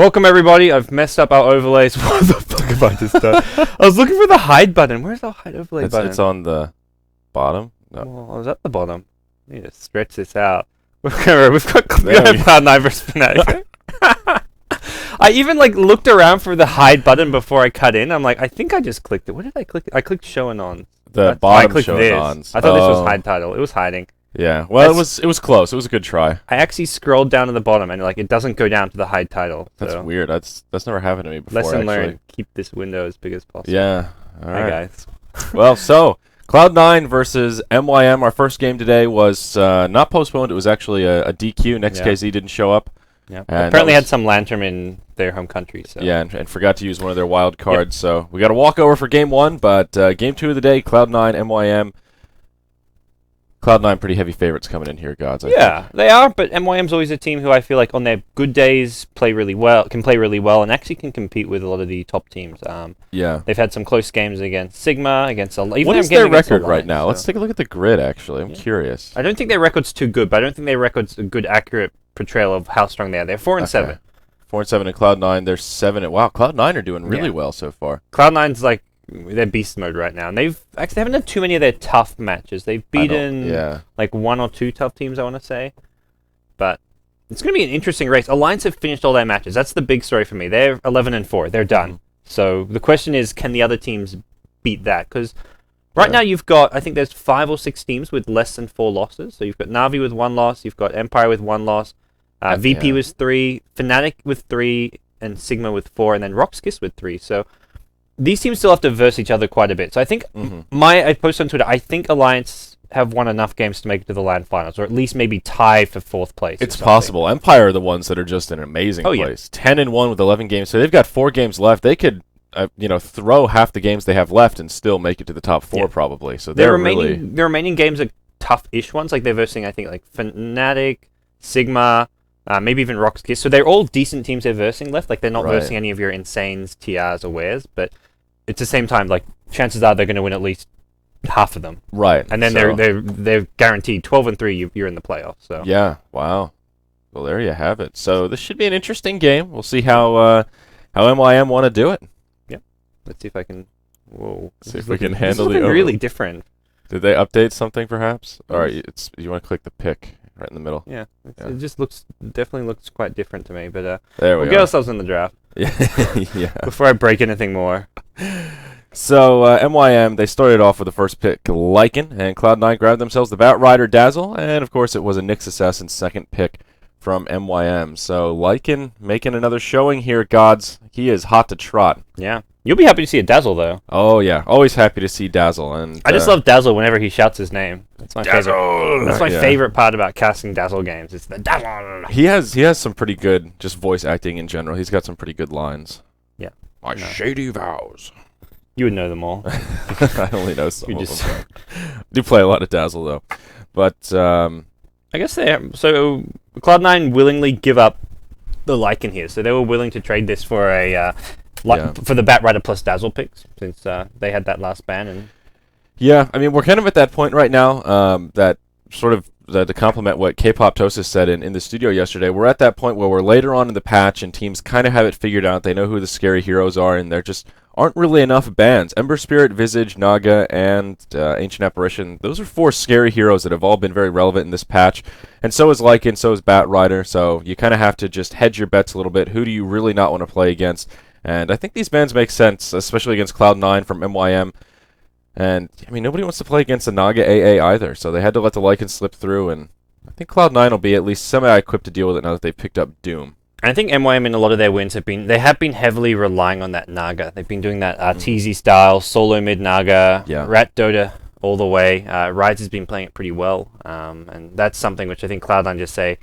Welcome everybody. I've messed up our overlays. What the fuck have I just done? I was looking for the hide button. Where's the hide overlay button? It's on the bottom. No. Well, I was at the bottom. I need to stretch this out. We've got Cloud9 versus Fnatic. I even looked around for the hide button before I cut in. I'm like, I think I just clicked it. What did I click? I clicked show and on. The bottom show and ons. I thought this was hide title. It was hiding. Yeah, well, it was close. It was a good try. I actually scrolled down to the bottom and it doesn't go down to the hide title. That's weird. That's never happened to me before. Lesson learned. Keep this window as big as possible. Yeah. All right, Hi guys. Well, so Cloud9 versus MYM. Our first game today was not postponed. It was actually a DQ. NextKZ didn't show up. Yeah. Apparently had some lantern in their home country. So. Yeah, and forgot to use one of their wild cards. Yep. So we got a walkover for game one, but game two of the day, Cloud9, MYM. Cloud9 pretty heavy favorites coming in here, gods. I think. They are, but MYM's always a team who I feel like on their good days can play really well, and actually can compete with a lot of the top teams. Yeah. They've had some close games against Sigma, against even what is their record right now? Let's take a look at the grid, actually. I'm curious. I don't think their record's too good, but I don't think their record's a good, accurate portrayal of how strong they are. They're 4-7. 4-7 in Cloud9. They're 7. Wow, Cloud9 are doing really well so far. Cloud9's they're beast mode right now, and they haven't had too many of their tough matches. They've beaten one or two tough teams, I want to say, but it's going to be an interesting race. Alliance have finished all their matches. That's the big story for me. They're 11-4. They're done. So the question is, can the other teams beat that? Because right now you've got, I think there's 5 or 6 teams with less than 4 losses. So you've got Na'Vi with 1 loss, you've got Empire with 1 loss, VP with 3, Fnatic with 3, and Sigma with 4, and then Roxkiss with 3. So these teams still have to verse each other quite a bit. So I think I posted on Twitter, I think Alliance have won enough games to make it to the LAN finals, or at least maybe tie for 4th place. It's possible. Empire are the ones that are just in an amazing place. 10-1 with 11 games. So they've got 4 games left. They could throw half the games they have left and still make it to the top 4 probably. So their remaining games are tough-ish ones. Like they're versing, I think, like Fnatic, Sigma, maybe even Roxkiss. So they're all decent teams they're versing left. Like they're not versing any of your Insanes, TRs, or Wares, but it's the same time, chances are they're going to win at least half of them. Right. And then they're guaranteed 12-3, you're in the playoffs. So yeah, wow. Well, there you have it. So this should be an interesting game. We'll see how MYM want to do it. Yeah. Let's see if I can. Whoa. See if we can handle the really different. Did they update something perhaps? All right, you want to click the pick right in the middle. Yeah. It just definitely looks quite different to me. But we'll get ourselves in the draft. Yeah. Before I break anything more. So MYM, they started off with the first pick, Lycan, and Cloud9 grabbed themselves the Batrider Dazzle, and of course it was a Nyx Assassin's second pick from MYM. So Lycan making another showing here, gods. He is hot to trot. Yeah. You'll be happy to see a Dazzle, though. Oh, yeah. Always happy to see Dazzle. And I just love Dazzle whenever he shouts his name. That's my favorite. That's my favorite part about casting Dazzle games. It's the Dazzle. He has some pretty good just voice acting in general. He's got some pretty good lines. Yeah. My shady vows. You would know them all. I only know some of them. I do play a lot of Dazzle, though. But I guess so Cloud9 willingly give up the Lycan here. So they were willing to trade this for for the Batrider plus Dazzle picks, since they had that last ban. And yeah, I mean, we're kind of at that point right now that sort of to complement what K-Pop Tosis said in the studio yesterday, we're at that point where we're later on in the patch and teams kind of have it figured out. They know who the scary heroes are, and there just aren't really enough bans. Ember Spirit, Visage, Naga, and Ancient Apparition, those are 4 scary heroes that have all been very relevant in this patch. And so is Lycan, so is Batrider, so you kind of have to just hedge your bets a little bit. Who do you really not want to play against? And I think these bans make sense, especially against Cloud9 from MYM. And, I mean, nobody wants to play against a Naga AA either, so they had to let the Lycan slip through, and I think Cloud9 will be at least semi-equipped to deal with it now that they've picked up Doom. I think MYM in a lot of their wins have been heavily relying on that Naga. They've been doing that TZ style, solo mid Naga, Rat Dota all the way. Rise has been playing it pretty well, and that's something which I think Cloud9 just say,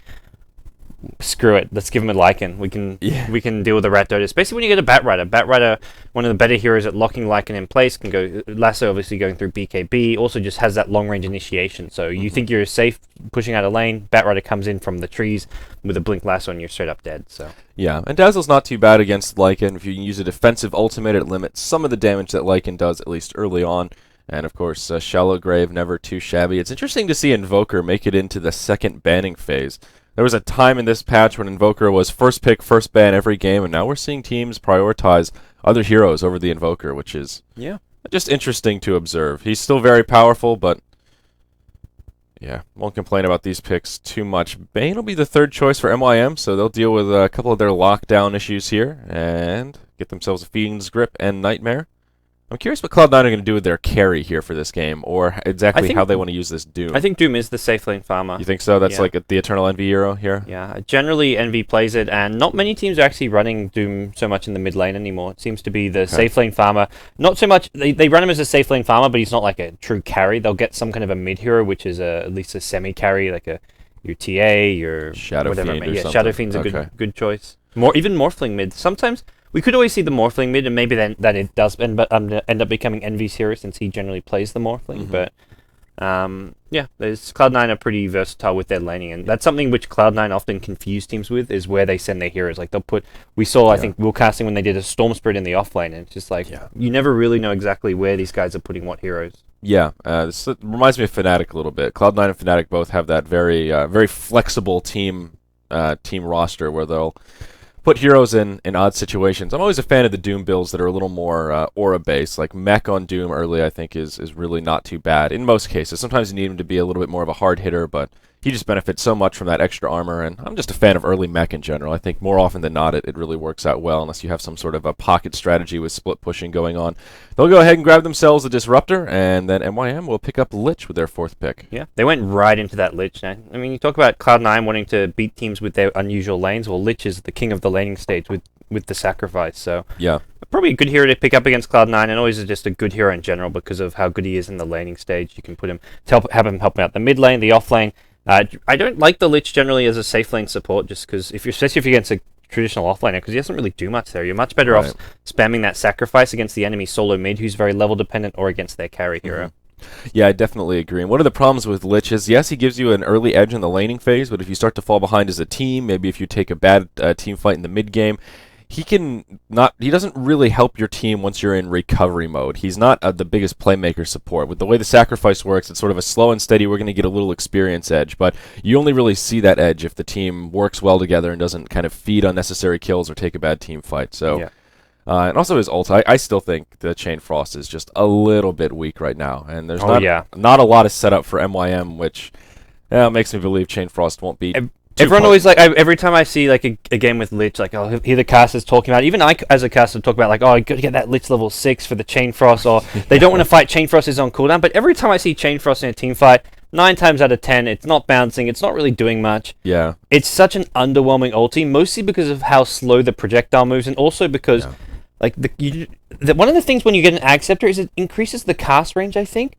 screw it, let's give him a Lycan. We can deal with the Rat Dota. Especially when you get a Batrider. Batrider, one of the better heroes at locking Lycan in place, can go Lasso obviously going through BKB, also just has that long range initiation. So you think you're safe pushing out a lane, Batrider comes in from the trees with a blink Lasso and you're straight up dead. So yeah, and Dazzle's not too bad against Lycan. If you can use a defensive ultimate, it limits some of the damage that Lycan does, at least early on. And of course, Shallow Grave, never too shabby. It's interesting to see Invoker make it into the second banning phase, There was a time in this patch when Invoker was first pick, first ban every game, and now we're seeing teams prioritize other heroes over the Invoker, which is just interesting to observe. He's still very powerful, but yeah, won't complain about these picks too much. Bane will be the third choice for MYM, so they'll deal with a couple of their lockdown issues here and get themselves a Fiend's Grip and Nightmare. I'm curious what Cloud9 are going to do with their carry here for this game, or exactly how they want to use this Doom. I think Doom is the safe lane farmer. You think so? That's like the Eternal Envy hero here? Yeah, generally Envy plays it, and not many teams are actually running Doom so much in the mid lane anymore. It seems to be the safe lane farmer. Not so much, they run him as a safe lane farmer, but he's not like a true carry. They'll get some kind of a mid hero, which is at least a semi-carry, like your TA, your Shadow whatever. Fiend or something. Shadow Fiend's a good choice. Even Morphling mid. Sometimes we could always see the Morphling mid, and maybe then that it does end up becoming Envy's hero since he generally plays the Morphling. But there's Cloud9 are pretty versatile with their laning, and that's something which Cloud9 often confuse teams with, is where they send their heroes. Like we saw I think Will Casting when they did a Storm Spirit in the offlane, and it's just like you never really know exactly where these guys are putting what heroes. Yeah, this reminds me of Fnatic a little bit. Cloud9 and Fnatic both have that very very flexible team roster where they'll put heroes in odd situations. I'm always a fan of the Doom builds that are a little more aura-based. Like Mech on Doom early, I think, is really not too bad in most cases. Sometimes you need him to be a little bit more of a hard hitter, but he just benefits so much from that extra armor, and I'm just a fan of early Mech in general. I think more often than not, it really works out well, unless you have some sort of a pocket strategy with split pushing going on. They'll go ahead and grab themselves a Disruptor, and then MYM will pick up Lich with their fourth pick. Yeah, they went right into that Lich. Now, I mean, you talk about Cloud9 wanting to beat teams with their unusual lanes. Well, Lich is the king of the laning stage with the sacrifice, so probably a good hero to pick up against Cloud9, and always just a good hero in general because of how good he is in the laning stage. You can put him have him help out the mid lane, the off lane. I don't like the Lich generally as a safe lane support, just because especially if you're against a traditional offlaner, because he doesn't really do much there. You're much better off spamming that sacrifice against the enemy solo mid, who's very level dependent, or against their carry hero. Yeah, I definitely agree. And one of the problems with Lich is, yes, he gives you an early edge in the laning phase, but if you start to fall behind as a team, maybe if you take a bad team fight in the mid game, he doesn't really help your team once you're in recovery mode. He's not the biggest playmaker support. With the way the sacrifice works, it's sort of a slow and steady, we're going to get a little experience edge, but you only really see that edge if the team works well together and doesn't kind of feed unnecessary kills or take a bad team fight. So, and also his ult, I still think the Chain Frost is just a little bit weak right now, and there's not a lot of setup for MYM, which makes me believe Chain Frost won't be... Everyone always every time I see like a game with Lich, like I'll hear the casters talking about, even I as a caster talk about like, oh, you got to get that Lich level 6 for the Chain Frost, or they don't want to fight Chain Frost is on cooldown. But every time I see Chain Frost in a team fight, 9 times out of 10, it's not bouncing, it's not really doing much. Yeah, it's such an underwhelming ulti, mostly because of how slow the projectile moves, and also because like one of the things when you get an Ag Scepter is it increases the cast range. I think.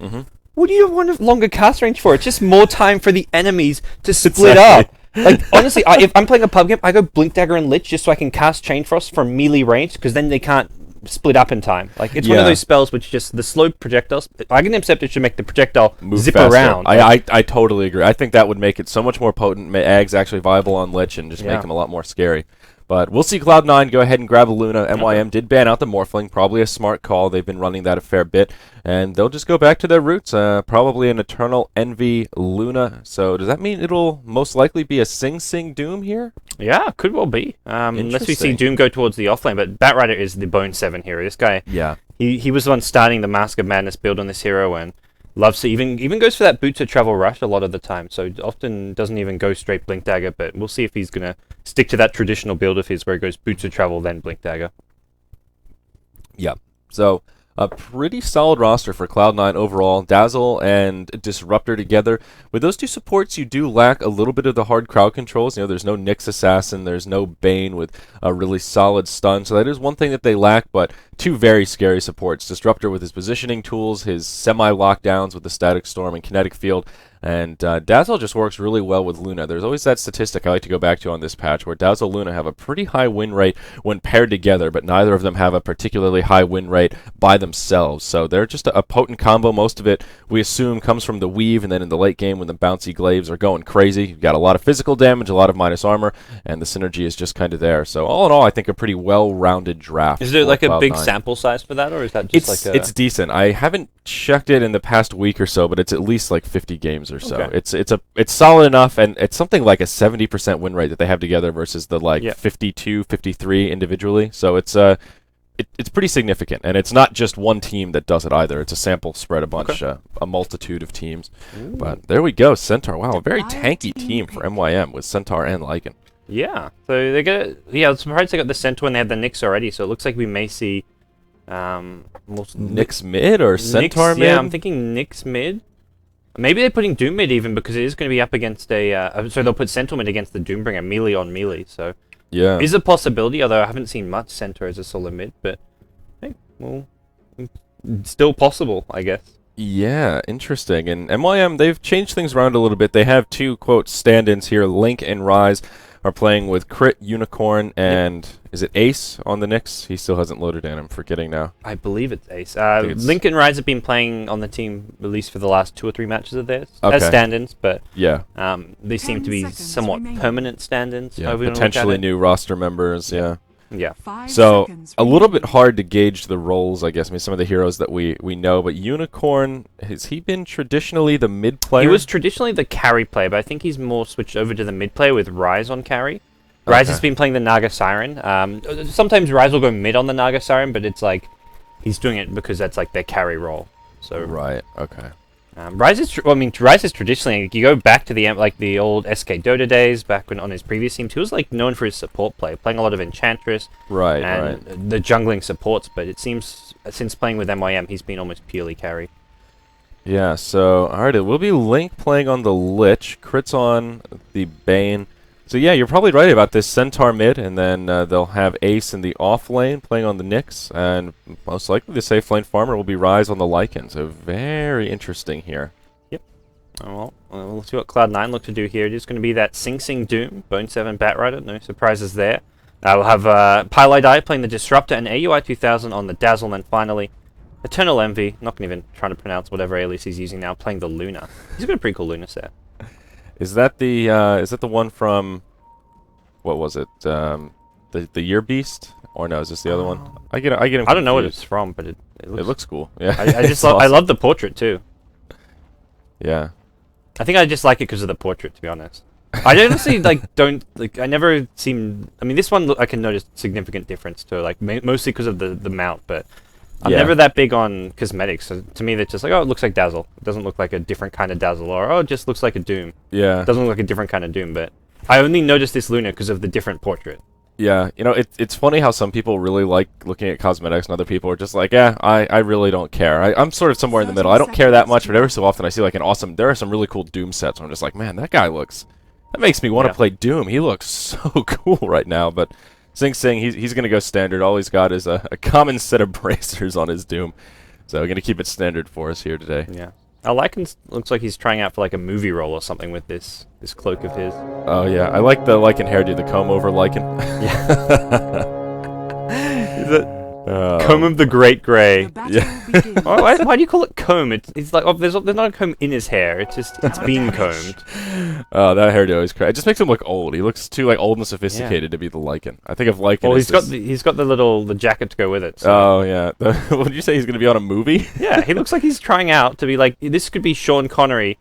What do you want a longer cast range for? It's just more time for the enemies to split up. Like, honestly, if I'm playing a pub game, I go Blink Dagger and Lich just so I can cast Chain Frost from melee range, because then they can't split up in time. Like, it's one of those spells which just, the slow projectiles, Aghanim Scepter should make the projectile move zip faster. Around. I totally agree. I think that would make it so much more potent, make Ag's actually viable on Lich, and just make him a lot more scary. But we'll see Cloud9 go ahead and grab a Luna. MYM did ban out the Morphling, probably a smart call. They've been running that a fair bit. And they'll just go back to their roots, probably an Eternal Envy Luna. So does that mean it'll most likely be a Sing Doom here? Yeah, could well be. Unless we see Doom go towards the offlane. But Batrider is the Bone 7 hero. This guy, he was the one starting the Mask of Madness build on this hero, and loves to even goes for that Boots of Travel Rush a lot of the time, so often doesn't even go straight Blink Dagger, but we'll see if he's going to stick to that traditional build of his where he goes Boots of Travel, then Blink Dagger. Yeah, so a pretty solid roster for Cloud9 overall. Dazzle and Disruptor together. With those two supports, you do lack a little bit of the hard crowd controls. You know, there's no Nyx Assassin, there's no Bane with a really solid stun, so that is one thing that they lack, but two very scary supports. Disruptor with his positioning tools, his semi-lockdowns with the Static Storm and Kinetic Field, and Dazzle just works really well with Luna. There's always that statistic I like to go back to on this patch where Dazzle and Luna have a pretty high win rate when paired together, but neither of them have a particularly high win rate by themselves. So they're just a potent combo. Most of it, we assume, comes from the weave, and then in the late game when the bouncy glaives are going crazy, you've got a lot of physical damage, a lot of minus armor, and the synergy is just kind of there. So all in all, I think a pretty well-rounded draft. Is there like a big sample size for that, or is that just it's decent. I haven't checked it in the past week or so, but it's at least like 50 games or so. Okay. It's solid enough, and it's something like a 70% win rate that they have together versus the 52, 53 individually. So it's pretty significant, and it's not just one team that does it either. It's a sample spread, a multitude of teams. Ooh. But there we go, Centaur. Wow, a very tanky team for MYM with Centaur and Lycan. Yeah, so they got. Yeah, I'm surprised they got the Centaur and they had the Nyx already. So it looks like we may see. Nyx mid or Centaur mid? Yeah, I'm thinking Nyx mid. Maybe they're putting Doom mid even because it is going to be up against a. So they'll put Centaur mid against the Doombringer melee on melee. So yeah, is a possibility. Although I haven't seen much Centaur as a solo mid, but hey, well, still possible, I guess. Yeah, interesting. And MYM, they've changed things around a little bit. They have two quote stand-ins here. Link and Rise are playing with Crit, Unicorn, and is it Ace on the Nyx? He still hasn't loaded in. I'm forgetting now. I believe it's Ace. Link and Rise have been playing on the team at least for the last 2 or 3 matches of theirs as stand-ins, but yeah, they seem to be somewhat permanent stand-ins. Yeah, potentially new roster members. Yeah. Yeah. So a little bit hard to gauge the roles, I guess. I mean, some of the heroes that we know, but Unicorn, has he been traditionally the mid player? He was traditionally the carry player, but I think he's more switched over to the mid player with Rise on carry. Rise has been playing the Naga Siren. Sometimes Rise will go mid on the Naga Siren, but it's like he's doing it because that's like their carry role. So right. Okay. Rise is traditionally, you go back to the old SK Dota days, back when on his previous teams, he was like known for his support play, playing a lot of Enchantress, and the jungling supports. But it seems since playing with MYM, he's been almost purely carry. Yeah. So alright, it will be Link playing on the Lich, Crits on the Bane. So yeah, you're probably right about this Centaur mid, and then they'll have Ace in the off lane playing on the Nyx, and most likely the safe lane farmer will be Rise on the Lycan. So very interesting here. Yep. Well, we'll see what Cloud9 look to do here. It is going to be that Sing Sing Doom, Bone 7 Batrider, no surprises there. We'll have Pylai playing the Disruptor and AUI 2000 on the Dazzle, and then finally Eternal Envy, not going to even try to pronounce whatever alias he's using now, playing the Luna. He's got a pretty cool Luna set. Is that the one from, what was it? The Year Beast, or no? Is this the other one? I get him. I don't know what it's from, but it looks cool. Yeah, I just I love the portrait too. Yeah, I think I just like it because of the portrait, to be honest. I honestly I never seem. I mean, this one I can notice significant difference to, like mostly because of the mount, but I'm never that big on cosmetics. So to me, that's just like, oh, it looks like Dazzle. It doesn't look like a different kind of Dazzle, or oh, it just looks like a Doom. Yeah, it doesn't look like a different kind of Doom. But I only noticed this Luna because of the different portrait. Yeah, you know, it's funny how some people really like looking at cosmetics, and other people are just like, yeah, I really don't care. I'm sort of somewhere in the middle. I don't care that much, but every so often I see like there are some really cool Doom sets where I'm just like, man, that makes me want to play Doom. He looks so cool right now, but Sing Sing, he's going to go standard. All he's got is a common set of bracers on his Doom. So we're going to keep it standard for us here today. Yeah. Lycan looks like he's trying out for like a movie role or something with this cloak of his. Oh yeah, I like the Lycan hairdo, the comb over Lycan. Yeah. Is it Comb of the Great Grey? Yeah. Why do you call it comb? It's like there's not a comb in his hair. It's being combed. Oh, that hairdo is crazy. It just makes him look old. He looks too like old and sophisticated to be the Lycan. I think of Lycan. Well, he's got the jacket to go with it. So. Oh yeah. What did you say? He's going to be on a movie? Yeah, he looks like he's trying out to be like, this could be Sean Connery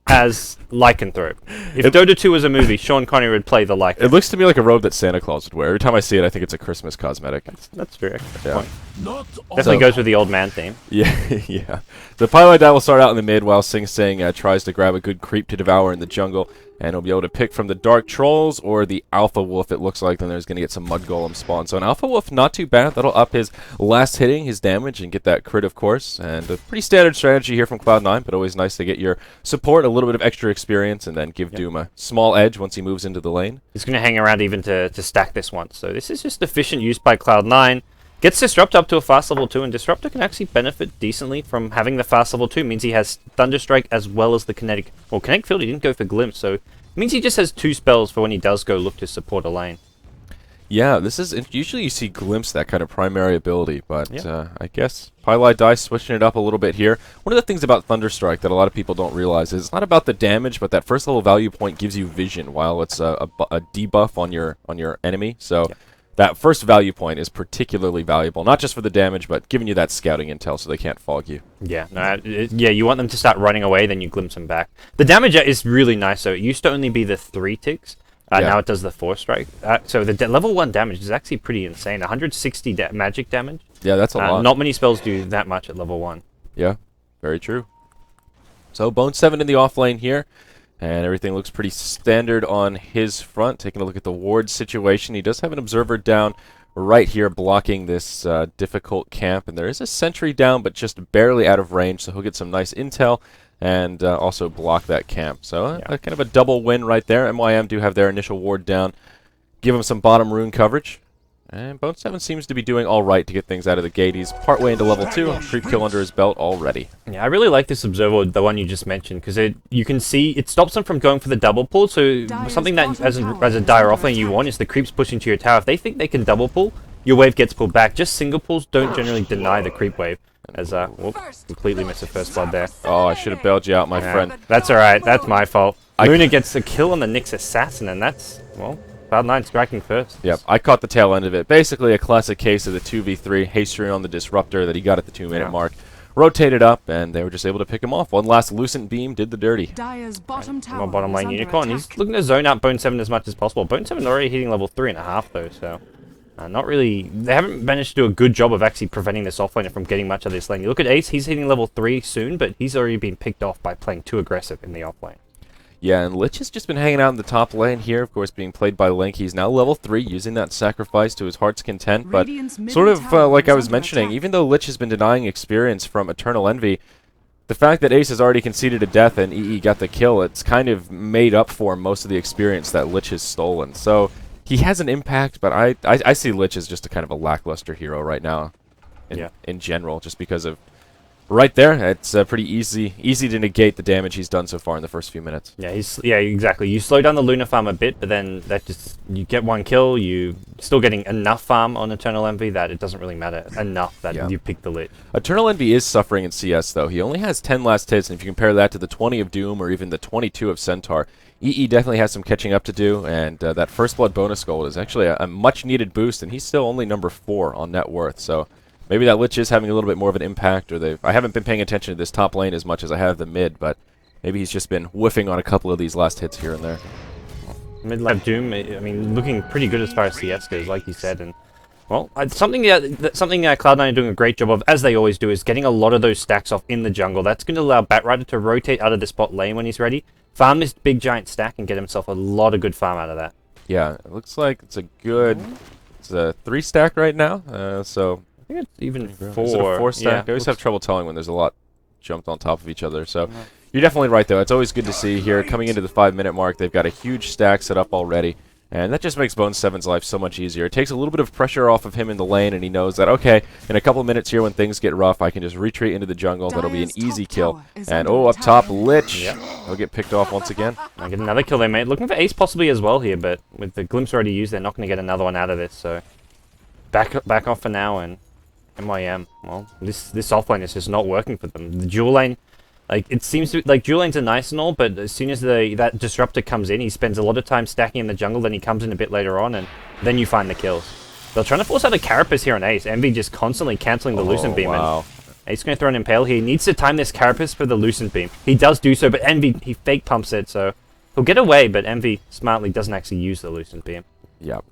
as Lycanthrope. If Dota 2 was a movie, Sean Connery would play the Lycan. It looks to me like a robe that Santa Claus would wear. Every time I see it, I think it's a Christmas cosmetic. That's true. Yeah. Definitely goes with the old man theme. Yeah, yeah. The Pylai will start out in the mid while Sing Sing tries to grab a good creep to devour in the jungle. And he'll be able to pick from the Dark Trolls or the Alpha Wolf, it looks like. Then there's going to get some Mud Golem spawn. So an Alpha Wolf, not too bad. That'll up his last hitting, his damage, and get that crit, of course. And a pretty standard strategy here from Cloud9, but always nice to get your support, a little bit of extra experience, and then give Doom a small edge once he moves into the lane. He's going to hang around even to stack this once. So this is just efficient use by Cloud9. Gets Disrupt up to a fast level 2, and Disruptor can actually benefit decently from having the fast level 2. Means he has Thunderstrike as well as the Kinetic. Well, Kinetic Field he didn't go for Glimpse, so it means he just has 2 spells for when he does go look to support a lane. Yeah, this is usually you see Glimpse, that kind of primary ability, but I guess Pylai switching it up a little bit here. One of the things about Thunderstrike that a lot of people don't realize is it's not about the damage, but that first level value point gives you vision while it's a debuff on your enemy. So that first value point is particularly valuable, not just for the damage, but giving you that scouting intel so they can't fog you. Yeah, no, yeah, you want them to start running away, then you glimpse them back. The damage is really nice, so it used to only be the 3 ticks. Now it does the 4 strike. So the level 1 damage is actually pretty insane. 160 magic damage. Yeah, that's a lot. Not many spells do that much at level 1. Yeah, very true. So Bone 7 in the off lane here. And everything looks pretty standard on his front. Taking a look at the ward situation. He does have an observer down right here blocking this difficult camp. And there is a sentry down, but just barely out of range. So he'll get some nice intel and also block that camp. So kind of a double win right there. MYM do have their initial ward down. Give him some bottom rune coverage. And Bone 7 seems to be doing all right to get things out of the gate. He's partway into level 2, creep kill under his belt already. Yeah, I really like this observer, the one you just mentioned, because you can see it stops him from going for the double pull. So something that as a dire offlane you want is the creeps pushing to your tower. If they think they can double pull, your wave gets pulled back. Just single pulls don't generally deny the creep wave. As completely missed the first blood there. Oh, I should have bailed you out, my friend. That's alright, that's my fault. Luna gets a kill on the Nyx assassin, and that's, well, Cloud9 striking first. Yep, I caught the tail end of it. Basically a classic case of the 2v3, Hastery on the Disruptor that he got at the 2-minute mark. Rotated up, and they were just able to pick him off. One last Lucent Beam did the dirty. Bottom lane Unicorn. He's looking to zone out Bone 7 as much as possible. Bone 7 already hitting level 3.5 though, so not really. They haven't managed to do a good job of actually preventing this offlaner from getting much of this lane. You look at Ace, he's hitting level 3 soon, but he's already been picked off by playing too aggressive in the offlane. Yeah, and Lich has just been hanging out in the top lane here, of course, being played by Link. He's now level 3, using that sacrifice to his heart's content, but sort of like I was mentioning, even though Lich has been denying experience from Eternal Envy, the fact that Ace has already conceded a death and EE got the kill, it's kind of made up for most of the experience that Lich has stolen. So he has an impact, but I see Lich as just a kind of a lackluster hero right now in general, just because of right there, it's pretty easy to negate the damage he's done so far in the first few minutes. Yeah, exactly. You slow down the Luna farm a bit, but then you get one kill. You still getting enough farm on Eternal Envy that it doesn't really matter enough that you pick the Lich. Eternal Envy is suffering in CS though. He only has 10 last hits, and if you compare that to the 20 of Doom or even the 22 of Centaur, EE definitely has some catching up to do, and that First Blood bonus gold is actually a much needed boost, and he's still only number 4 on net worth. So maybe that Lich is having a little bit more of an impact, or I haven't been paying attention to this top lane as much as I have the mid, but maybe he's just been whiffing on a couple of these last hits here and there. Mid lane Doom, I mean, looking pretty good as far as CS goes, like you said, and well, something Cloud9 are doing a great job of, as they always do, is getting a lot of those stacks off in the jungle. That's going to allow Batrider to rotate out of the spot lane when he's ready, farm this big giant stack, and get himself a lot of good farm out of that. Yeah, it looks like it's a 3 stack right now, so I think it's even 4. Is it a 4 stack? I always have trouble telling when there's a lot jumped on top of each other. So you're definitely right, though. It's always good to see here. Coming into the 5-minute mark, they've got a huge stack set up already. And that just makes Bone 7's life so much easier. It takes a little bit of pressure off of him in the lane, and he knows that, okay, in a couple of minutes here when things get rough, I can just retreat into the jungle. That'll be an easy kill. And, up top, Lich. He'll get picked off once again. I get another kill they made. Looking for Ace possibly as well here, but with the glimpse already used, they're not going to get another one out of this. So back off for now, and MYM, well, this offlane is just not working for them. The dual lane, like, it seems to like dual lanes are nice and all, but as soon as that disruptor comes in, he spends a lot of time stacking in the jungle, then he comes in a bit later on, and then you find the kills. They're trying to force out a Carapace here on Ace. Envy just constantly cancelling the Lucent Beam. Wow. And Ace going to throw an Impale here. He needs to time this Carapace for the Lucent Beam. He does do so, but Envy, he fake pumps it, so he'll get away, but Envy smartly doesn't actually use the Lucent Beam. Yep.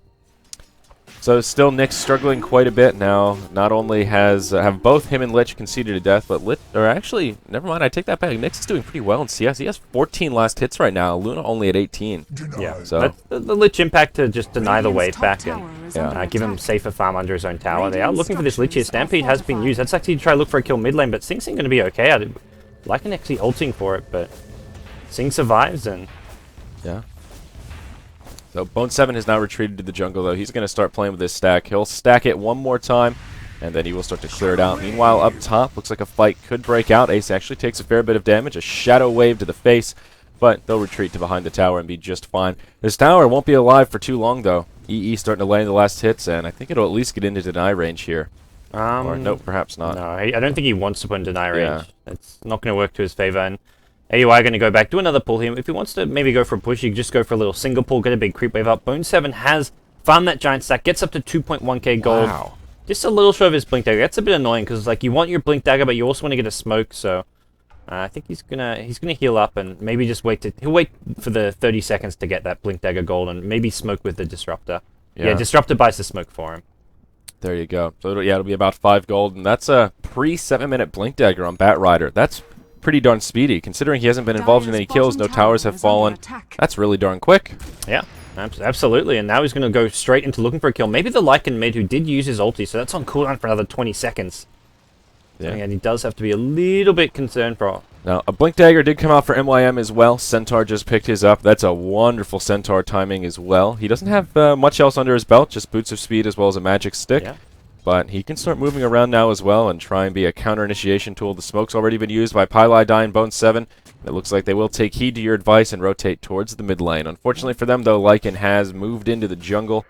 So still Nyx struggling quite a bit now. Not only have both him and Lich conceded a death, but actually, never mind, I take that back. Nyx is doing pretty well in CS. He has 14 last hits right now. Luna only at 18. Yeah, so that's the Lich impact to just deny the wave back and give him safer farm under his own tower. They are looking for this Lich here. Stampede has been used. That's actually to try to look for a kill mid lane, but Sing's going to be okay. I like an actually ulting for it, but Sing survives, and yeah. So Bone 7 has now retreated to the jungle, though. He's going to start playing with this stack. He'll stack it one more time, and then he will start to clear it out. Meanwhile, up top, looks like a fight could break out. Ace actually takes a fair bit of damage, a shadow wave to the face, but they'll retreat to behind the tower and be just fine. This tower won't be alive for too long, though. EE starting to land the last hits, and I think it'll at least get into deny range here. Or no, perhaps not. No, I don't think he wants to put in deny range. It's not going to work to his favor, and AUI going to go back, do another pull here. If he wants to maybe go for a push, you can just go for a little single pull, get a big creep wave up. Bone 7 has Farm that giant stack, gets up to 2.1k gold. Wow. Just a little short of his blink dagger. That's a bit annoying because like you want your blink dagger, but you also want to get a smoke. So I think he's gonna heal up and maybe just he'll wait for the 30 seconds to get that blink dagger gold and maybe smoke with the disruptor. Yeah, disruptor buys the smoke for him. There you go. So it'll be about 5 gold, and that's a pre-7-minute blink dagger on Batrider. That's pretty darn speedy considering he hasn't been involved in any kills. No towers have fallen. That's really darn quick. Yeah. Absolutely, and now he's going to go straight into looking for a kill. Maybe the Lycan mid, who did use his ulti, so that's on cooldown for another 20 seconds. Yeah. And he does have to be a little bit concerned for... Now, a Blink Dagger did come out for MYM as well. Centaur just picked his up. That's a wonderful Centaur timing as well. He doesn't have much else under his belt, just Boots of Speed as well as a Magic Stick. Yeah. But he can start moving around now as well and try and be a counter-initiation tool. The smoke's already been used by Pylai Die and Bone 7. It looks like they will take heed to your advice and rotate towards the mid lane. Unfortunately for them, though, Lycan has moved into the jungle.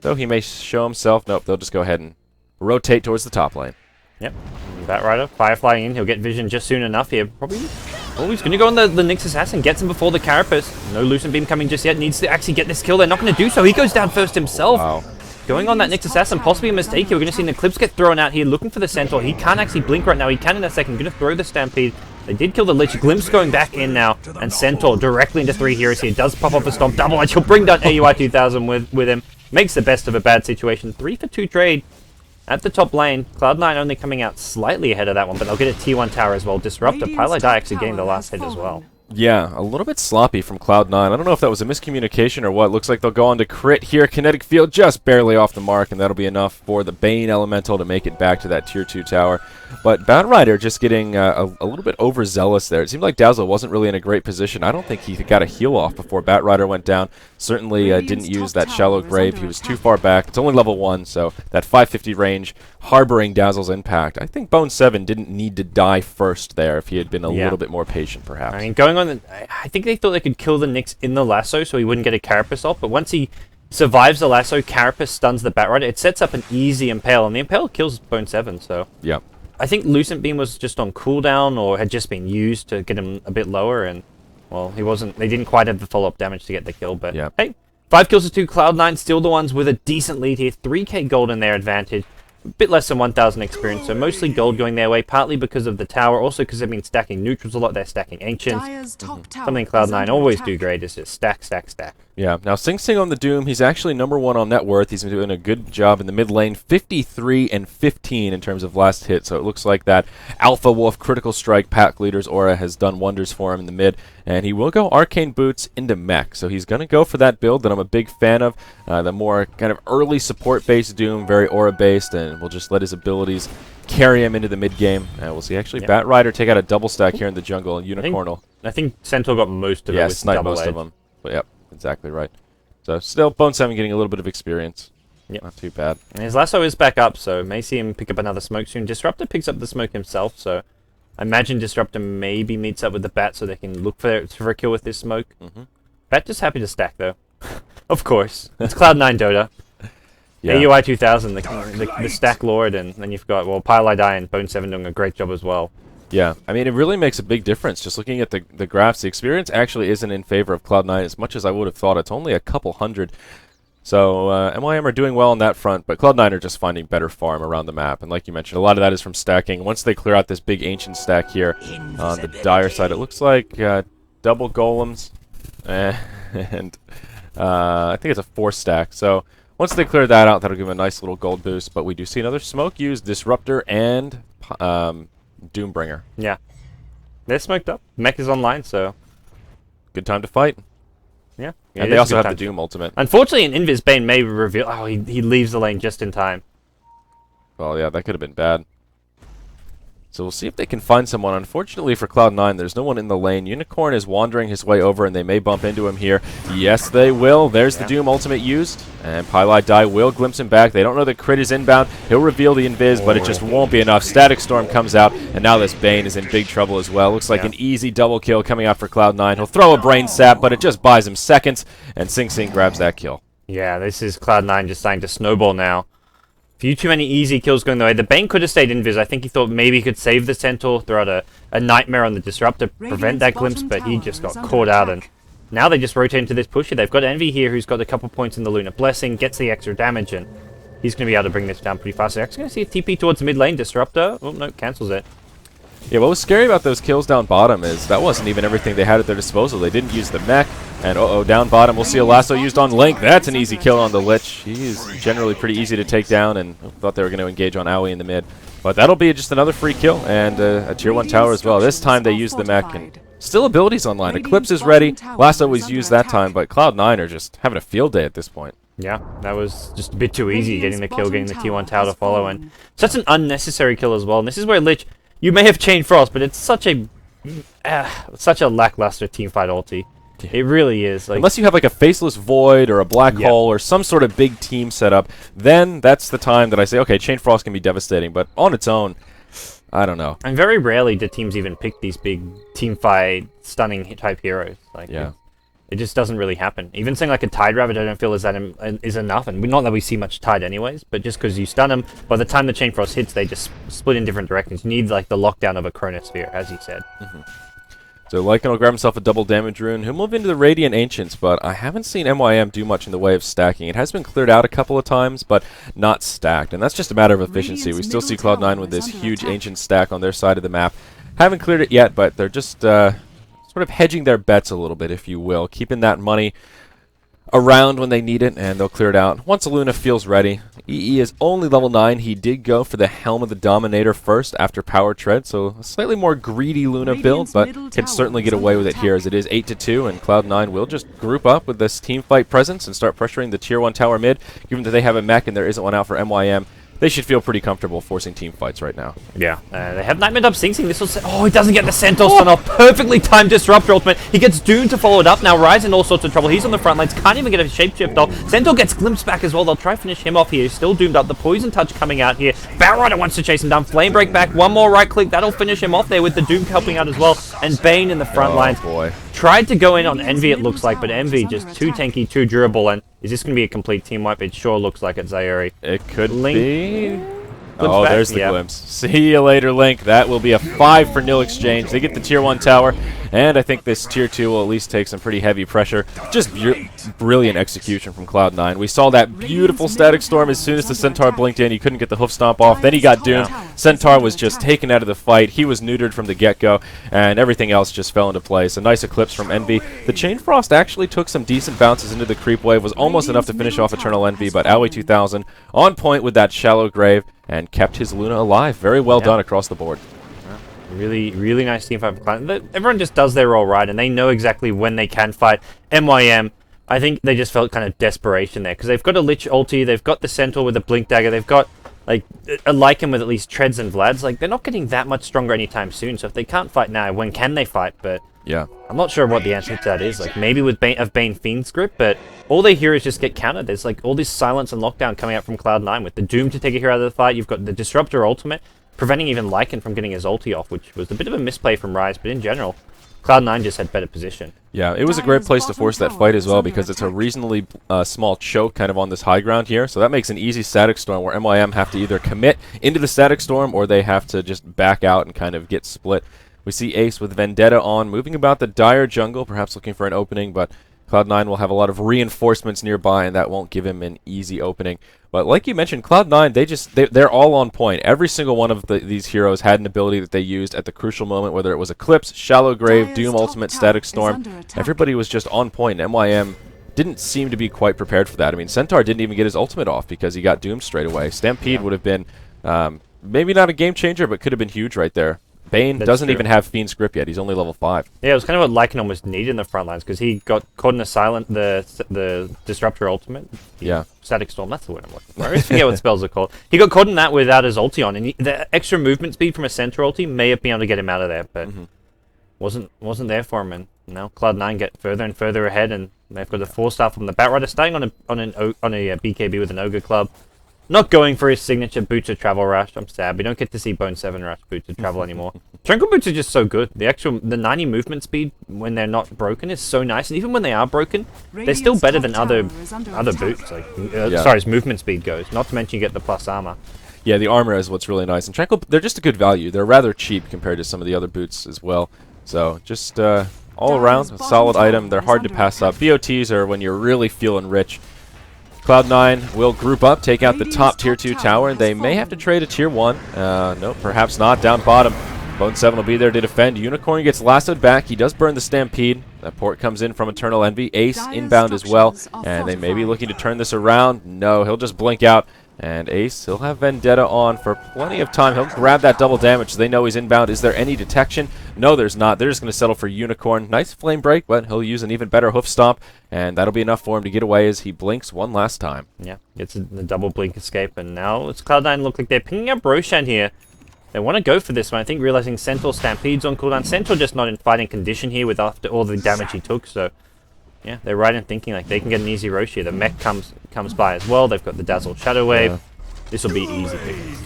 Though he may show himself. Nope, they'll just go ahead and rotate towards the top lane. Yep. Batrider, Firefly in. He'll get vision just soon enough here. Probably. Oh, he's going to go on the Nyx Assassin. Gets him before the Carapace. No Lucent Beam coming just yet. Needs to actually get this kill. They're not going to do so. He goes down first himself. Wow. Going on that Nyx Assassin, possibly a mistake here. We're going to see the Eclipse get thrown out here, looking for the Centaur. He can't actually blink right now. He can in a second. Going to throw the Stampede. They did kill the Lich. Glimpse going back in now. And Centaur directly into 3 heroes here. Does pop off a Stomp. Double Edge. He'll bring down AUI 2000 with him. Makes the best of a bad situation. 3 for 2 trade at the top lane. Cloud9 only coming out slightly ahead of that one, but they'll get a T1 tower as well. Disruptor. Pylai Die actually getting the last hit as well. Yeah, a little bit sloppy from Cloud9. I don't know if that was a miscommunication or what. Looks like they'll go on to crit here. Kinetic Field just barely off the mark, and that'll be enough for the Bane Elemental to make it back to that Tier 2 tower. But Batrider just getting a little bit overzealous there. It seemed like Dazzle wasn't really in a great position. I don't think he got a heal off before Batrider went down. Certainly didn't use that Shallow Grave. He was too far back. It's only level 1, so that 550 range harboring Dazzle's impact. I think Bone 7 didn't need to die first there if he had been a little bit more patient, perhaps. I mean, going on, I think they thought they could kill the Nyx in the lasso so he wouldn't get a Carapace off, but once he survives the lasso, Carapace stuns the Batrider. It sets up an easy Impale, and the Impale kills Bone 7, so... Yeah. I think Lucent Beam was just on cooldown or had just been used to get him a bit lower, and, well, they didn't quite have the follow-up damage to get the kill, but hey, 5 kills to 2, Cloud9 still the ones with a decent lead here, 3k gold in their advantage, a bit less than 1,000 experience, so mostly gold going their way, partly because of the tower, also because they've been stacking neutrals a lot, they're stacking ancients. Something Cloud9 always do great is just stack, stack, stack. Yeah, now Sing Sing on the Doom, he's actually #1 on net worth. He's been doing a good job in the mid lane, 53 and 15 in terms of last hit, so it looks like that Alpha Wolf Critical Strike pack leader's aura has done wonders for him in the mid, and he will go Arcane Boots into mech, so he's going to go for that build that I'm a big fan of, the more kind of early support-based Doom, very aura-based, and we'll just let his abilities carry him into the mid game. We'll see actually Batrider take out a double stack here in the jungle, and Unicornal. I think Centaur got most of it with snipe double most edge. of them. But yep, exactly right. So still, Bone 7 getting a little bit of experience. Yep. Not too bad. And his lasso is back up, so may see him pick up another smoke soon. Disruptor picks up the smoke himself, so I imagine Disruptor maybe meets up with the Bat so they can look for a kill with this smoke. Bat just happy to stack, though. Of course. It's Cloud9 Dota. AUI 2000, the stack lord, and then you've got, well, Pylai Die and Bone 7 doing a great job as well. Yeah, I mean, it really makes a big difference. Just looking at the graphs, the experience actually isn't in favor of Cloud9 as much as I would have thought. It's only a couple hundred. So MYM are doing well on that front, but Cloud9 are just finding better farm around the map. And like you mentioned, a lot of that is from stacking. Once they clear out this big ancient stack here on the dire side, it looks like double golems, and I think it's a 4 stack. So once they clear that out, that'll give them a nice little gold boost. But we do see another smoke used, Disruptor and Doombringer. Yeah. They're smoked up. Mech is online, so... Good time to fight. Yeah. And they also have the Doom ultimate. Unfortunately, an Invis Bane may reveal... Oh, he leaves the lane just in time. Well, yeah, that could have been bad. So we'll see if they can find someone. Unfortunately for Cloud9, there's no one in the lane. Unicorn is wandering his way over, and they may bump into him here. Yes, they will. There's the Doom ultimate used, and Pylai Die will glimpse him back. They don't know that crit is inbound. He'll reveal the invis, but it just won't be enough. Static Storm comes out, and now this Bane is in big trouble as well. Looks like an easy double kill coming out for Cloud9. He'll throw a Brain Sap, but it just buys him seconds, and Sing Sing grabs that kill. Yeah, this is Cloud9 just starting to snowball now. Few too many easy kills going the way. The Bane could have stayed invis. I think he thought maybe he could save the Centaur, throw out a Nightmare on the Disruptor, prevent that glimpse, but he just got caught out and Now they just rotate into this pusher. They've got Envy here, who's got a couple points in the Lunar Blessing, gets the extra damage, and he's going to be able to bring this down pretty fast. They're actually going to see a TP towards mid lane. Disruptor. Oh, no, cancels it. Yeah, what was scary about those kills down bottom is that wasn't even everything they had at their disposal. They didn't use the mech, and down bottom we'll see a lasso used on Link. That's an easy kill on the Lich. He's generally pretty easy to take down, and thought they were going to engage on Aoi in the mid. But that'll be just another free kill, and a tier 1 tower as well. This time they use the mech, and still abilities online. Eclipse is ready. Lasso was used that time, but Cloud9 are just having a field day at this point. Yeah, that was just a bit too easy, getting the kill, getting the tier 1 tower to follow, and such an unnecessary kill as well. And this is where Lich, you may have Chain Frost, but it's such a lackluster teamfight ulti. It really is. Like, unless you have like a Faceless Void or a Black Hole or some sort of big team setup, then that's the time that I say, okay, Chain Frost can be devastating, but on its own, I don't know. And very rarely do teams even pick these big teamfight stunning type heroes. Like, yeah. It just doesn't really happen. Even something like a Tide Rabbit, I don't feel is enough. And not that we see much Tide anyways, but just because you stun them, by the time the Chain Frost hits, they just split in different directions. You need like the lockdown of a Chronosphere, as you said. So Lycan will grab himself a double damage rune. He'll move into the Radiant Ancients, but I haven't seen MYM do much in the way of stacking. It has been cleared out a couple of times, but not stacked. And that's just a matter of efficiency. We still see Cloud9 with this huge Ancient stack on their side of the map. Haven't cleared it yet, but they're just sort of hedging their bets a little bit, if you will. Keeping that money around when they need it, and they'll clear it out once Luna feels ready. EE is only level 9. He did go for the Helm of the Dominator first after Power Tread, so a slightly more greedy Luna build, but can certainly get away with it here as it is 8-2, and Cloud9 will just group up with this team fight presence and start pressuring the tier 1 tower mid. Given that they have a mech and there isn't one out for MYM, they should feel pretty comfortable forcing team fights right now. Yeah, they have Nightmare Dub Sing Sing. This was he doesn't get the Centaur stun off. Perfectly timed Disruptor ultimate. He gets doomed to follow it up. Now Rise in all sorts of trouble. He's on the front lines. Can't even get a shapeshift off. Centaur gets glimpsed back as well. They'll try to finish him off here. He's still doomed up. The Poison Touch coming out here. Batrider wants to chase him down. Flame Break back. One more right click. That'll finish him off there with the Doom helping out as well. And Bane in the front lines. Boy. Tried to go in on Envy, it looks like, but Envy just too tanky, too durable. And is this going to be a complete team wipe? It sure looks like it's Zayuri. It could Link. be. Oh, there's the glimpse. See you later, Link. That will be a 5 for nil exchange. They get the tier 1 tower, and I think this tier 2 will at least take some pretty heavy pressure. Just brilliant execution from Cloud9. We saw that beautiful Static Storm as soon as the Centaur blinked in. He couldn't get the hoof stomp off. Then he got doomed. Centaur was just taken out of the fight. He was neutered from the get-go, and everything else just fell into place. A nice Eclipse from Envy. The Chain Frost actually took some decent bounces into the creep wave. Was almost enough to finish off Eternal Envy, but Aoi 2000 on point with that Shallow Grave, and kept his Luna alive. Very well done across the board. Really, really nice team fight. Everyone just does their role right, and they know exactly when they can fight. MYM, I think they just felt kind of desperation there, because they've got a Lich ulti, they've got the Centaur with a Blink Dagger, they've got like a Lycan with at least Treads and Vlads. Like, they're not getting that much stronger anytime soon, so if they can't fight now, when can they fight? But yeah, I'm not sure what the answer to that is. Like, maybe with Bane Fiend's grip, but all they hear is just get countered. There's like all this silence and lockdown coming out from Cloud9 with the Doom to take a hero out of the fight. You've got the Disruptor ultimate, preventing even Lycan from getting his ulti off, which was a bit of a misplay from Rise, but in general, Cloud9 just had better position. Yeah, it was a great place to force that fight as well, because it's a reasonably small choke kind of on this high ground here, so that makes an easy Static Storm where MYM have to either commit into the Static Storm or they have to just back out and kind of get split. We see Ace with Vendetta on, moving about the dire jungle, perhaps looking for an opening, but Cloud9 will have a lot of reinforcements nearby, and that won't give him an easy opening. But like you mentioned, Cloud9, they're all on point. Every single one of these heroes had an ability that they used at the crucial moment, whether it was Eclipse, Shallow Grave, Doom Ultimate, Static Storm. Everybody was just on point. MYM didn't seem to be quite prepared for that. I mean, Centaur didn't even get his ultimate off because he got doomed straight away. Stampede would have been maybe not a game changer, but could have been huge right there. Bane doesn't even have Fiend's grip yet. He's only level 5. Yeah, it was kind of what Lycan almost needed in the front lines, because he got caught in the Disruptor ultimate. Yeah. Static Storm, that's the word I'm looking for. I always forget what spells are called. He got caught in that without his ulti on, and the extra movement speed from a Centaur ulti may have been able to get him out of there, but wasn't there for him. And now Cloud9 get further and further ahead, and they've got a 4-star from the Batrider, starting on a BKB with an Ogre Club. Not going for his signature Boots of Travel Rush. I'm sad. We don't get to see Bone 7 Rush Boots of Travel anymore. Tranquil Boots are just so good. The 90 movement speed when they're not broken is so nice. And even when they are broken, they're still better than other boots. Like, as far as movement speed goes. Not to mention you get the plus armor. Yeah, the armor is what's really nice. And Tranquil, they're just a good value. They're rather cheap compared to some of the other boots as well. So just all around a solid item. They're hard to pass up. BOTs are when you're really feeling rich. Cloud9 will group up, take out the top tier 2 tower, and they may have to trade a tier 1. No, perhaps not. Down bottom, Bone 7 will be there to defend. Unicorn gets lassoed back. He does burn the Stampede. That port comes in from Eternal Envy. Ace inbound as well, and they may be looking to turn this around. No, he'll just blink out. And Ace, he'll have Vendetta on for plenty of time. He'll grab that double damage. They know he's inbound. Is there any detection? No, there's not. They're just going to settle for Unicorn. Nice flame break, but he'll use an even better hoof stomp, and that'll be enough for him to get away as he blinks one last time. Yeah, gets the double blink escape, and now it's Cloud9 look like they're picking up Roshan here. They want to go for this one. I think realizing Centaur Stampede's on cooldown. Centaur just not in fighting condition here with after all the damage he took, so yeah, they're right in thinking like they can get an easy Rosh here. The mech comes by as well. They've got the Dazzle Shadow Wave. Yeah. This will be easy.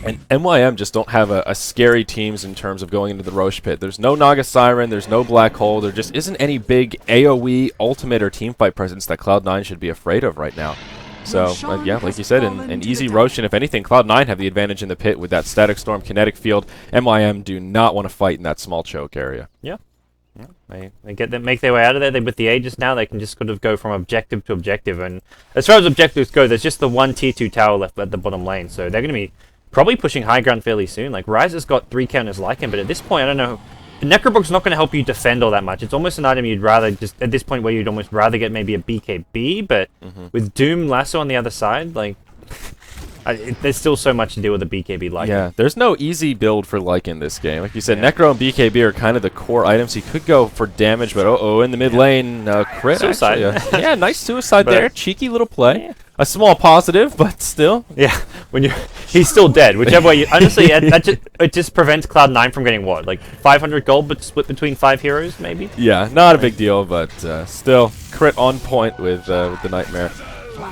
And MYM just don't have a scary teams in terms of going into the Rosh pit. There's no Naga Siren, there's no Black Hole, there just isn't any big AoE, ultimate, or teamfight presence that Cloud9 should be afraid of right now. So, yeah, like you said, an easy Rosh, and if anything, Cloud9 have the advantage in the pit with that Static Storm kinetic field. MYM do not want to fight in that small choke area. Yeah. Yeah, they make their way out of there. With the Aegis now, they can just sort of go from objective to objective. And as far as objectives go, there's just the one tier 2 tower left at the bottom lane. So they're going to be probably pushing high ground fairly soon. Like, Ryze has got 3 counters like him, but at this point, I don't know. Necrobrook's not going to help you defend all that much. It's almost an item you'd rather just, at this point, where you'd almost rather get maybe a BKB. But with Doom Lasso on the other side, like... there's still so much to deal with the BKB Lycan. Yeah, there's no easy build for Lycan this game. Like you said, Necro and BKB are kind of the core items. He could go for damage, but in the mid lane, crit. Suicide. Actually, yeah, nice suicide there. Cheeky little play. Yeah. A small positive, but still. Yeah, he's still dead. Whichever way honestly, it just prevents Cloud9 from getting what, like 500 gold, but split between 5 heroes, maybe. Yeah, not a big deal, but still crit on point with the Nightmare.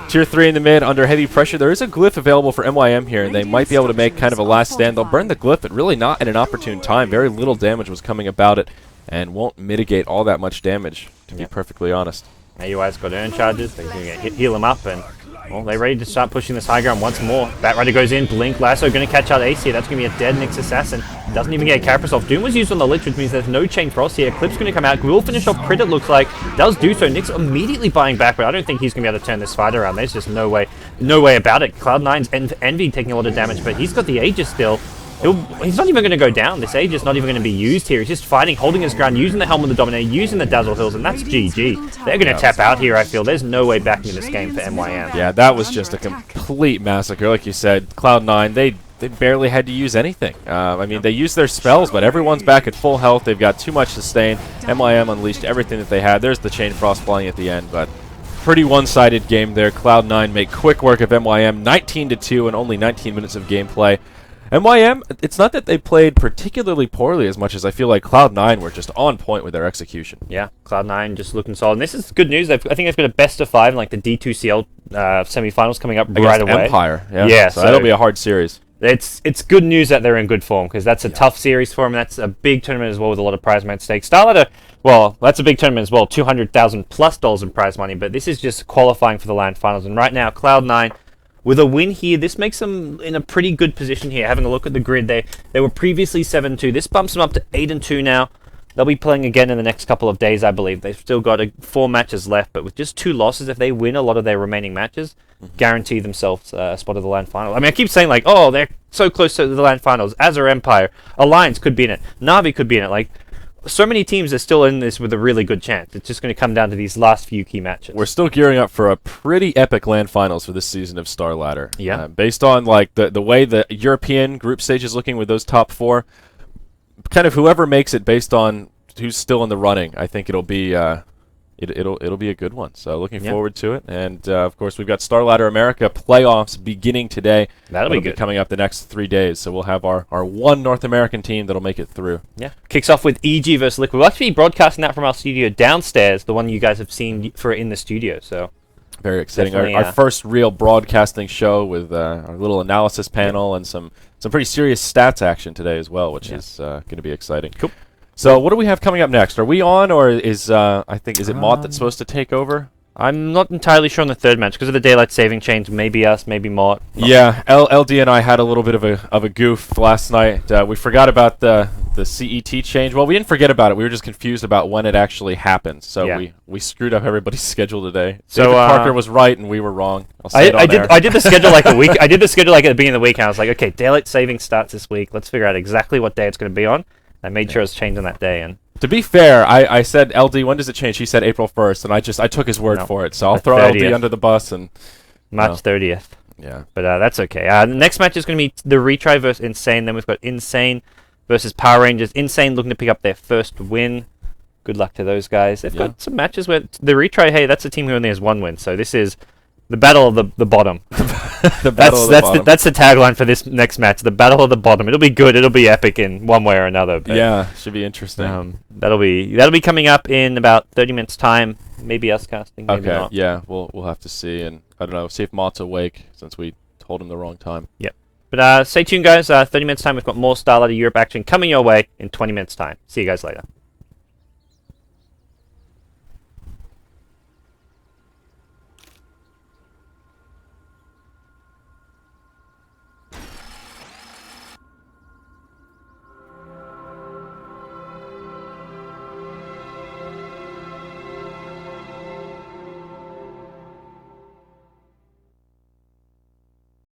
Tier 3 in the mid, under heavy pressure. There is a glyph available for MYM here, and they might be able to make kind of a last stand. They'll burn the glyph, but really not at an opportune time. Very little damage was coming about it, and won't mitigate all that much damage, to be perfectly honest. AUI's got earn charges. They can heal him up, and well, they're ready to start pushing this high ground once more. Batrider goes in, Blink, Lasso going to catch out Ace here. That's going to be a dead Nyx Assassin. Doesn't even get a Carapace off. Doom was used on the Lich, which means there's no Chain Frost here. Clip's going to come out. Will finish off Crit, it looks like. Does do so. Nyx immediately buying back, but I don't think he's going to be able to turn this fight around. There's just no way about it. Cloud9's Envy taking a lot of damage, but he's got the Aegis still. He's not even going to go down. This Aegis is not even going to be used here. He's just fighting, holding his ground, using the Helm of the Dominator, using the Dazzle Hills, and that's GG. They're going to tap out here, I feel. There's no way back into this game for MYM. Yeah, that was just a complete massacre. Like you said, Cloud9, they barely had to use anything. I mean, they used their spells, but everyone's back at full health. They've got too much sustain. MYM unleashed everything that they had. There's the Chain Frost flying at the end, but pretty one-sided game there. Cloud9 make quick work of MYM, 19-2 and only 19 minutes of gameplay. MYM, it's not that they played particularly poorly as much as I feel like Cloud9 were just on point with their execution. Yeah, Cloud9 just looking solid. And this is good news. I think they've got a best of 5 in like the D2CL semifinals coming up right away. Empire, yeah. So that'll be a hard series. It's good news that they're in good form, because that's a tough series for them. That's a big tournament as well with a lot of prize money at stake. Starladder, well, that's a big tournament as well, $200,000+ in prize money, but this is just qualifying for the LAN finals. And right now, Cloud9, with a win here, this makes them in a pretty good position here. Having a look at the grid, they were previously 7-2. This bumps them up to 8-2 now. They'll be playing again in the next couple of days, I believe. They've still got 4 matches left, but with just 2 losses, if they win a lot of their remaining matches, guarantee themselves a spot of the LAN final. I mean, I keep saying, like, oh, they're so close to the LAN finals. Azure Empire, Alliance could be in it. Na'Vi could be in it. Like, so many teams are still in this with a really good chance. It's just going to come down to these last few key matches. We're still gearing up for a pretty epic LAN finals for this season of Starladder. Yeah. Based on like the way the European group stage is looking with those top 4, kind of whoever makes it based on who's still in the running, I think it'll be it'll be a good one. So looking forward to it. And of course, we've got Starladder America playoffs beginning today. That'll be good. Coming up the next 3 days. So we'll have our one North American team that'll make it through. Yeah. Kicks off with EG versus Liquid. We'll actually be broadcasting that from our studio downstairs, the one you guys have seen for in the studio. So very exciting. Our first real broadcasting show with our little analysis panel and some pretty serious stats action today as well, which is going to be exciting. Cool. So what do we have coming up next? Are we on, or is it Mott that's supposed to take over? I'm not entirely sure on the third match because of the daylight saving change. Maybe us, maybe Mort. Yeah, LD and I had a little bit of a goof last night. We forgot about the CET change. Well, we didn't forget about it. We were just confused about when it actually happened. So we screwed up everybody's schedule today. So David Parker was right and we were wrong. I did the schedule like a week. I did the schedule like at the beginning of the week. And I was like, okay, daylight saving starts this week. Let's figure out exactly what day it's going to be on. I made sure it was changed on that day. And to be fair, I said, LD, when does it change? He said April 1st, and I took his word for it. So I'll throw 30th. LD under the bus. And March 30th. Yeah. But that's okay. The next match is going to be the retry versus Insane. Then we've got Insane versus Power Rangers. Insane looking to pick up their first win. Good luck to those guys. They've got some matches where the retry, hey, that's a team who only has one win. So this is the battle of the bottom. That's the tagline for this next match. The battle of the bottom. It'll be good. It'll be epic in one way or another. But, yeah, should be interesting. That'll be coming up in about 30 minutes time. Maybe us casting. Maybe not. Yeah, we'll have to see, and I don't know. See if Mott's awake since we told him the wrong time. Yep. But stay tuned, guys. 30 minutes time. We've got more Starladder Europe action coming your way in 20 minutes time. See you guys later.